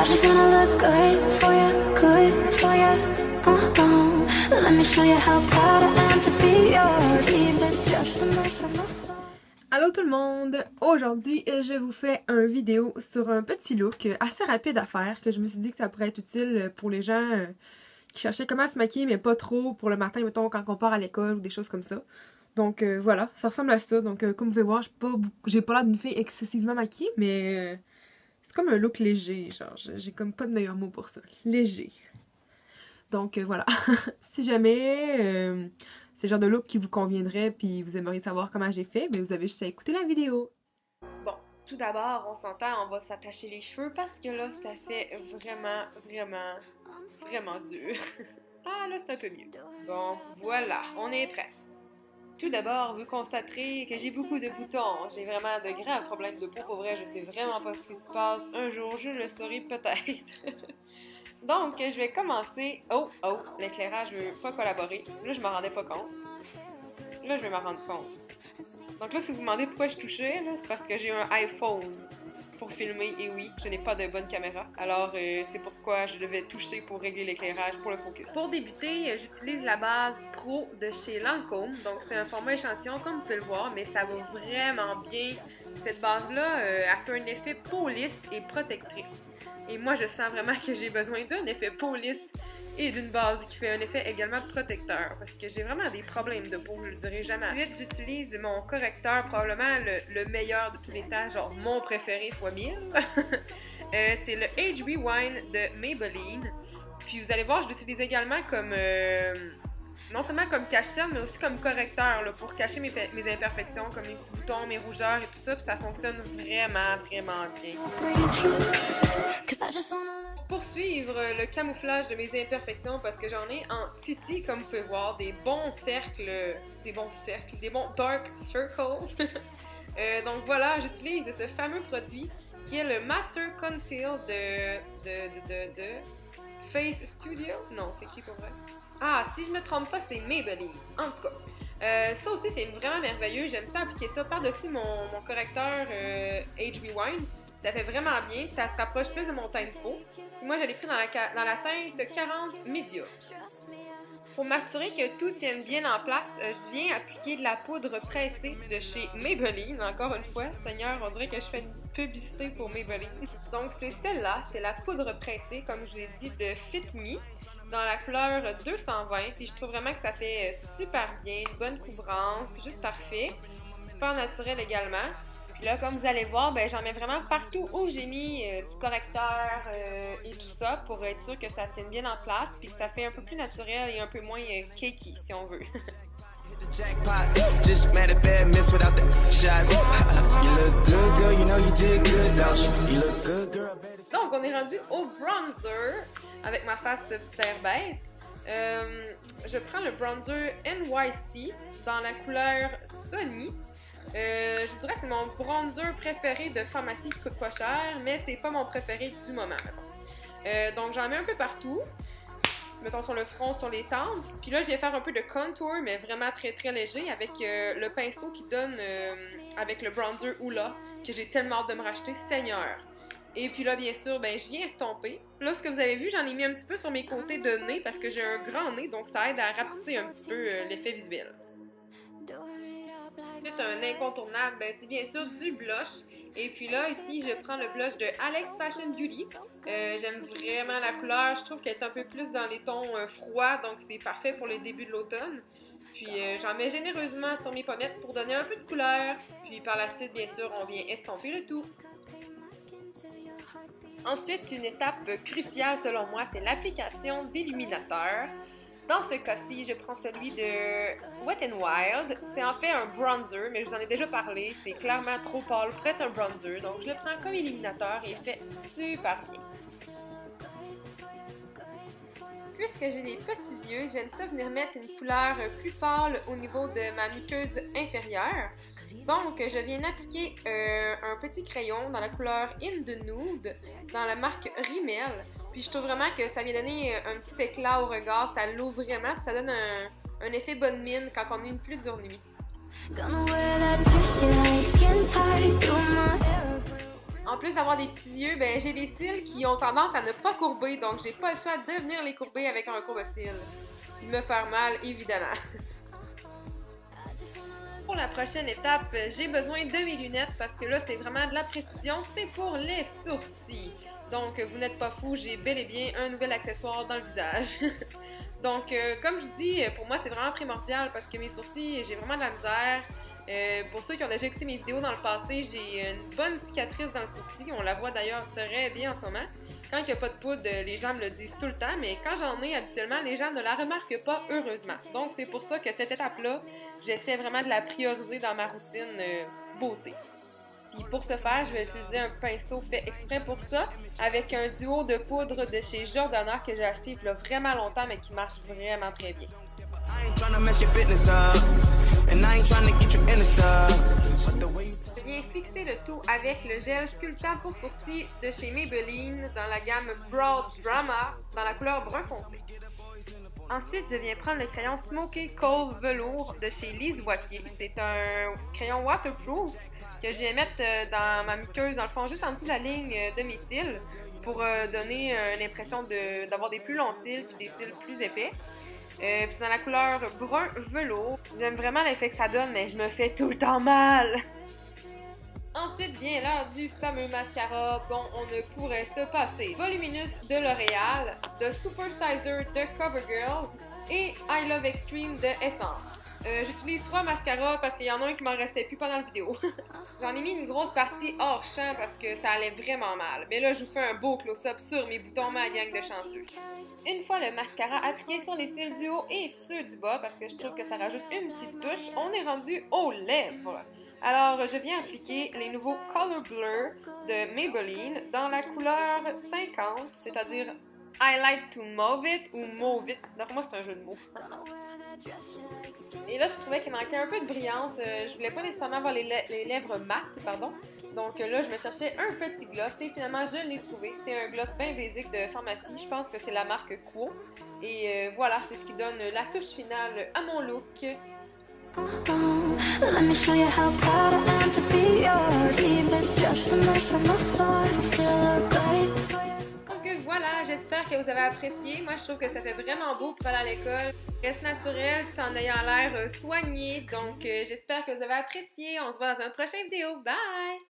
I just wanna look good for you. Let me show you how proud I am to be yours. Leave this just a mess on the floor. Allô tout le monde! Aujourd'hui, je vous fais une vidéo sur un petit look assez rapide à faire que je me suis dit que ça pourrait être utile pour les gens qui cherchaient comment se maquiller mais pas trop pour le matin, mettons quand on part à l'école ou des choses comme ça. Donc voilà, ça ressemble à ça. Donc comme vous pouvez voir, j'ai pas l'air d'une fille excessivement maquillée, mais c'est comme un look léger, genre j'ai comme pas de meilleur mot pour ça. Léger. Donc voilà, si jamais c'est le genre de look qui vous conviendrait puis vous aimeriez savoir comment j'ai fait, mais vous avez juste à écouter la vidéo. Bon, tout d'abord, on s'entend, on va s'attacher les cheveux parce que là, ça fait vraiment dur. Ah là, c'est un peu mieux. Bon, voilà, on est prêt. Tout d'abord, vous constaterez que j'ai beaucoup de boutons. J'ai vraiment de graves problèmes de peau. Pour vrai, je sais vraiment pas ce qui se passe. Un jour, je le saurai peut-être. Donc, je vais commencer... Oh, l'éclairage veut pas collaborer. Là, je m'en rendais pas compte. Là, je vais m'en rendre compte. Donc là, si vous vous demandez pourquoi je touchais, c'est parce que j'ai un iPhone pour filmer. Et oui, je n'ai pas de bonne caméra. Alors, c'est pourquoi je devais toucher pour régler l'éclairage pour le focus. Pour débuter, j'utilise la base Pro de chez Lancôme. Donc, c'est un format échantillon, comme vous pouvez le voir, mais ça va vraiment bien. Cette base-là, elle fait un effet peau lisse et protectrice. Et moi, je sens vraiment que j'ai besoin d'un effet peau lisse et d'une base qui fait un effet également protecteur. Parce que j'ai vraiment des problèmes de peau, je le dirai jamais. Ensuite, j'utilise mon correcteur, probablement le meilleur de tous les temps, genre mon préféré x 1000. C'est le Age Rewind de Maybelline. Puis vous allez voir, je l'utilise également comme... non seulement comme cache-cerne, mais aussi comme correcteur là, pour cacher mes imperfections, comme les petits boutons, mes rougeurs et tout ça, puis ça fonctionne vraiment bien. Pour poursuivre le camouflage de mes imperfections, parce que j'en ai en titi, comme vous pouvez voir, des bons dark circles. Donc voilà, j'utilise ce fameux produit qui est le Master Conceal de Face Studio. Non, c'est qui pour vrai? Ah, si je me trompe pas, c'est Maybelline. En tout cas, ça aussi, c'est vraiment merveilleux. J'aime ça appliquer ça par-dessus mon correcteur Age Rewind. Ça fait vraiment bien. Ça se rapproche plus de mon teint de peau. Moi, je l'ai pris dans la teinte 40 Media. Pour m'assurer que tout tienne bien en place, je viens appliquer de la poudre pressée de chez Maybelline. Encore une fois, Seigneur, on dirait que je fais une publicité pour Maybelline. Donc, c'est celle-là. C'est la poudre pressée, comme je vous ai dit, de Fit Me, dans la couleur 220, puis je trouve vraiment que ça fait super bien, une bonne couvrance, juste parfait, super naturel également. Puis là, comme vous allez voir, ben, j'en mets vraiment partout où j'ai mis du correcteur et tout ça, pour être sûr que ça tienne bien en place, puis que ça fait un peu plus naturel et un peu moins cakey, si on veut. Donc, on est rendu au bronzer avec ma face terre bête. Je prends le bronzer NYC dans la couleur Sunny. Je vous dirais que c'est mon bronzer préféré de pharmacie qui coûte pas cher, mais c'est pas mon préféré du moment. Donc, j'en mets un peu partout. Mettons sur le front, sur les tempes. Puis là, je vais faire un peu de contour, mais vraiment très léger avec le pinceau qui donne avec le bronzer Hoola, que j'ai tellement hâte de me racheter, Seigneur. Et puis là, bien sûr, ben, je viens estomper. Là, ce que vous avez vu, j'en ai mis un petit peu sur mes côtés de nez parce que j'ai un grand nez, donc ça aide à rapetisser un petit peu l'effet visuel. C'est un incontournable, ben, c'est bien sûr du blush. Et puis là, ici, je prends le blush de Alex Fashion Beauty. J'aime vraiment la couleur. Je trouve qu'elle est un peu plus dans les tons froids, donc c'est parfait pour les débuts de l'automne. Puis j'en mets généreusement sur mes pommettes pour donner un peu de couleur. Puis par la suite, bien sûr, on vient estomper le tout. Ensuite, une étape cruciale selon moi, c'est l'application d'illuminateur. Dans ce cas-ci, je prends celui de Wet n Wild. C'est en fait un bronzer, mais je vous en ai déjà parlé. C'est clairement trop pâle pour être un bronzer. Donc, je le prends comme illuminateur et il fait super bien. Puisque j'ai des petits yeux, j'aime ça venir mettre une couleur plus pâle au niveau de ma muqueuse inférieure. Donc, je viens appliquer un petit crayon dans la couleur In the Nude, dans la marque Rimmel. Puis je trouve vraiment que ça vient donner un petit éclat au regard, ça l'ouvre vraiment, puis ça donne un effet bonne mine quand on a une plus dure nuit. En plus d'avoir des petits yeux, ben, j'ai les cils qui ont tendance à ne pas courber, donc j'ai pas le choix de venir les courber avec un courbe-cils. Me faire mal, évidemment. Pour la prochaine étape, j'ai besoin de mes lunettes parce que là, c'est vraiment de la précision. C'est pour les sourcils. Donc, vous n'êtes pas fous, j'ai bel et bien un nouvel accessoire dans le visage. Donc, comme je dis, pour moi, c'est vraiment primordial parce que mes sourcils, j'ai vraiment de la misère. Pour ceux qui ont déjà écouté mes vidéos dans le passé, j'ai une bonne cicatrice dans le sourcil. On la voit d'ailleurs très bien en ce moment. Quand il n'y a pas de poudre, les gens me le disent tout le temps, mais quand j'en ai habituellement, les gens ne la remarquent pas, heureusement. Donc, c'est pour ça que cette étape-là, j'essaie vraiment de la prioriser dans ma routine beauté. Puis pour ce faire, je vais utiliser un pinceau fait exprès pour ça, avec un duo de poudre de chez Jordana que j'ai acheté il y a vraiment longtemps, mais qui marche vraiment très bien. Je viens fixer le tout avec le gel sculptant pour sourcils de chez Maybelline dans la gamme Broad Drama dans la couleur brun foncé. Ensuite, je viens prendre le crayon Smoky Coal Velours de chez Lise Wattier. C'est un crayon waterproof que je viens mettre dans ma muqueuse, dans le fond, juste en dessous de la ligne de mes cils pour donner l'impression d'avoir des plus longs cils et des cils plus épais. Puis dans la couleur brun velours. J'aime vraiment l'effet que ça donne, mais je me fais tout le temps mal. Ensuite vient l'heure du fameux mascara dont on ne pourrait se passer. Voluminous de L'Oréal, de Supersizer de CoverGirl et I Love Extreme de Essence. J'utilise 3 mascaras parce qu'il y en a un qui m'en restait plus pendant la vidéo. J'en ai mis une grosse partie hors champ parce que ça allait vraiment mal. Mais là, je vous fais un beau close-up sur mes boutons, ma gang de chanceux. Une fois le mascara appliqué sur les cils du haut et ceux du bas, parce que je trouve que ça rajoute une petite touche, on est rendu aux lèvres. Alors, je viens appliquer les nouveaux Color Blur de Maybelline dans la couleur 50, c'est-à-dire I like to mauve it ou mauve it. Donc moi, c'est un jeu de mots. Et là, je trouvais qu'il manquait un peu de brillance. Je voulais pas nécessairement avoir les lèvres mates, pardon. Donc là, je me cherchais un petit gloss et finalement, je l'ai trouvé. C'est un gloss bien basique de pharmacie. Je pense que c'est la marque Quo. Et voilà, c'est ce qui donne la touche finale à mon look. Let me show you how proud I am to be yours. Leave this just a mess on the floor. Still look great. Donc voilà, j'espère que vous avez apprécié. Moi, je trouve que ça fait vraiment beau pour aller à l'école. Reste naturel tout en ayant l'air soigné. Donc j'espère que vous avez apprécié. On se voit dans une prochaine vidéo. Bye!